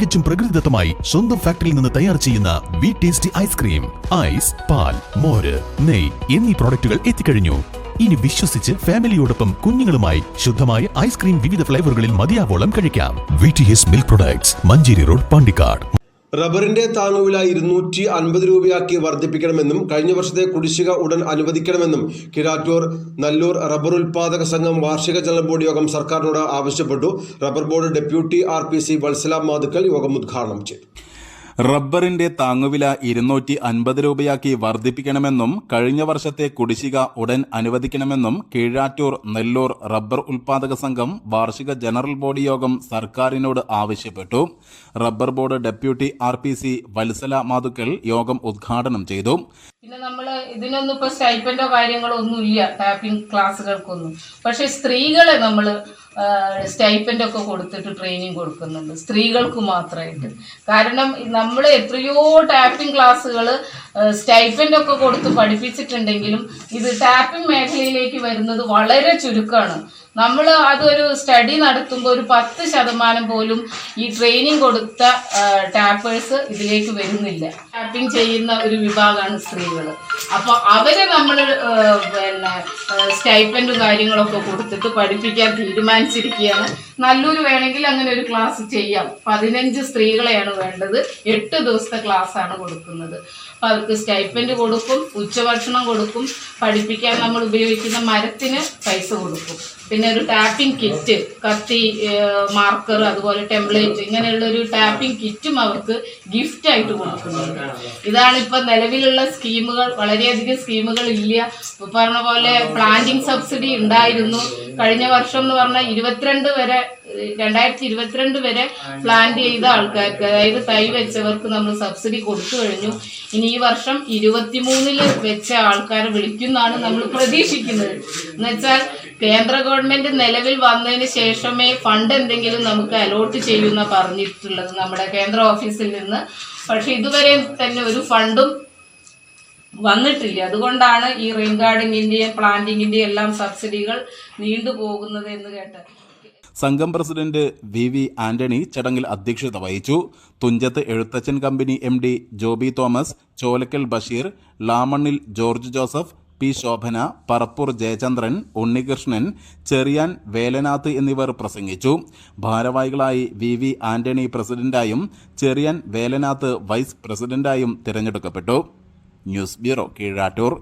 തികച്ചും പ്രകൃതിദത്തമായി സ്വന്തം ഫാക്ടറിയിൽ നിന്ന് തയ്യാർ ചെയ്യുന്ന വി ടേസ്റ്റി ഐസ്ക്രീം. ഐസ്, പാൽ, മോര്, നെയ് എന്നീ പ്രോഡക്റ്റുകൾ എത്തിക്കഴിഞ്ഞു. ഇനി വിശ്വസിച്ച് ഫാമിലിയോടൊപ്പം കുഞ്ഞുങ്ങളുമായി ശുദ്ധമായ ഐസ്ക്രീം വിവിധ ഫ്ലേവറുകളിൽ മതിയാവോളം കഴിക്കാം. VTS milk products, Manjeri road, Pandikkad. റബ്ബറിന്റെ താങ്ങുവില 250 രൂപയാക്കി വർദ്ധിപ്പിക്കണമെന്നും കഴിഞ്ഞ വർഷത്തെ കുടിശ്ശിക ഉടൻ അനുവദിക്കണമെന്നും കിഴാറ്റൂർ നല്ലൂർ റബ്ബർ ഉൽപാദക സംഘം വാർഷിക ജനറൽ ബോഡി യോഗം സർക്കാരിനോട് ആവശ്യപ്പെട്ടു. Rubber board deputy RPC Vatsala Mathukkal യോഗം ഉദ്ഘാടനം ചെയ്തു. റബ്ബറിന്റെ താങ്ങുവില 250 രൂപയാക്കി വർദ്ധിപ്പിക്കണമെന്നും കഴിഞ്ഞ വർഷത്തെ കുടിശ്ശിക ഉടൻ അനുവദിക്കണമെന്നും കീഴാറ്റൂർ നെല്ലൂർ റബ്ബർ ഉൽപാദക സംഘം വാർഷിക ജനറൽ ബോഡി യോഗം സർക്കാരിനോട് ആവശ്യപ്പെട്ടു. Rubber board deputy RPC Vatsala Mathukkal യോഗം ഉദ്ഘാടനം ചെയ്തു. പിന്നെ നമ്മള് ഇതിനൊന്നും ഇപ്പൊ സ്റ്റൈപ്പൻഡോ കാര്യങ്ങളോ ഒന്നും ഇല്ല ടാപ്പിംഗ് ക്ലാസ്സുകൾക്കൊന്നും. പക്ഷെ സ്ത്രീകളെ നമ്മള് സ്റ്റൈപ്പൻഡ് ഒക്കെ കൊടുത്തിട്ട് ട്രെയിനിങ് കൊടുക്കുന്നുണ്ട്, സ്ത്രീകൾക്ക് മാത്രമായിട്ട്. കാരണം നമ്മൾ എത്രയോ ടാപ്പിംഗ് ക്ലാസ്സുകൾ സ്റ്റൈപ്പൻഡ് ഒക്കെ കൊടുത്ത് പഠിപ്പിച്ചിട്ടുണ്ടെങ്കിലും ഇത് ടാപ്പിംഗ് മേഖലയിലേക്ക് വരുന്നത് വളരെ ചുരുക്കമാണ്. നമ്മൾ അതൊരു സ്റ്റഡി നടത്തുമ്പോൾ ഒരു 10% പോലും ഈ ട്രെയിനിങ് കൊടുത്ത ടാപ്പേഴ്സ് ഇതിലേക്ക് വരുന്നില്ല. ടാപ്പിംഗ് ചെയ്യുന്ന ഒരു വിഭാഗമാണ് സ്ത്രീകൾ. അപ്പോൾ അവരെ നമ്മൾ പിന്നെ സ്റ്റൈപ്പൻഡ് കാര്യങ്ങളൊക്കെ കൊടുത്തിട്ട് പഠിപ്പിക്കാൻ തീരുമാനിച്ചിരിക്കുകയാണ്. നല്ലൂര് വേണമെങ്കിൽ അങ്ങനെ ഒരു ക്ലാസ് ചെയ്യാം. 15 സ്ത്രീകളെയാണ് വേണ്ടത്. 8 ദിവസത്തെ ക്ലാസ്സാണ് കൊടുക്കുന്നത്. അപ്പം അവർക്ക് സ്റ്റൈപ്പൻഡ് കൊടുക്കും, ഉച്ചഭക്ഷണം കൊടുക്കും, പഠിപ്പിക്കാൻ നമ്മൾ ഉപയോഗിക്കുന്ന മരത്തിന് പൈസ കൊടുക്കും. പിന്നെ ഒരു ടാപ്പിംഗ് കിറ്റ്, കത്തി, മാർക്കർ, അതുപോലെ ടെംപ്ലേറ്റ്, ഇങ്ങനെയുള്ളൊരു ടാപ്പിംഗ് കിറ്റും അവർക്ക് ഗിഫ്റ്റായിട്ട് കൊടുക്കുന്നുണ്ട്. ഇതാണ് ഇപ്പം നിലവിലുള്ള സ്കീമുകൾ. വളരെയധികം സ്കീമുകൾ ഇല്ല. പറഞ്ഞ പോലെ പ്ലാന്റിംഗ് സബ്സിഡി ഉണ്ടായിരുന്നു. കഴിഞ്ഞ വർഷം എന്ന് പറഞ്ഞാൽ 2022 വരെ പ്ലാന്റ് ചെയ്ത ആൾക്കാർക്ക്, അതായത് തൈ വെച്ചവർക്ക് നമ്മൾ സബ്സിഡി കൊടുത്തു കഴിഞ്ഞു. ഇനി ഈ വർഷം 23 വെച്ച ആൾക്കാരെ വിളിക്കുന്നതാണ് നമ്മൾ പ്രതീക്ഷിക്കുന്നത്. എന്നുവെച്ചാൽ കേന്ദ്ര ഗവൺമെന്റ് നിലവിൽ വന്നതിന് ശേഷമേ ഫണ്ട് എന്തെങ്കിലും നമുക്ക് അലോട്ട് ചെയ്യുന്ന പറഞ്ഞിട്ടുള്ളത് നമ്മുടെ കേന്ദ്ര ഓഫീസിൽ നിന്ന്. പക്ഷെ ഇതുവരെ തന്നെ ഒരു ഫണ്ടും വന്നിട്ടില്ല. അതുകൊണ്ടാണ് ഈ റെയിൻ ഗാർഡനിന്റെയും പ്ലാന്റിങ്ങിന്റെയും എല്ലാം സബ്സിഡികൾ നീണ്ടുപോകുന്നത് എന്ന് കേട്ടത്. സംഘം പ്രസിഡന്റ് VV ആന്റണി ചടങ്ങിൽ അധ്യക്ഷത വഹിച്ചു. Thunchath Ezhuthachan company MD Joby Thomas, Cholakkal Basheer, Lamannil George Joseph, P Shobhana, Parappur Jayachandran, Unnikrishnan, Cheriyan Velanath എന്നിവർ പ്രസംഗിച്ചു. ഭാരവാഹികളായി VV ആന്റണി പ്രസിഡന്റായും ചെറിയാൻ വേലനാഥ് വൈസ് പ്രസിഡന്റായും തിരഞ്ഞെടുക്കപ്പെട്ടു. News bureau, Keezhattoor.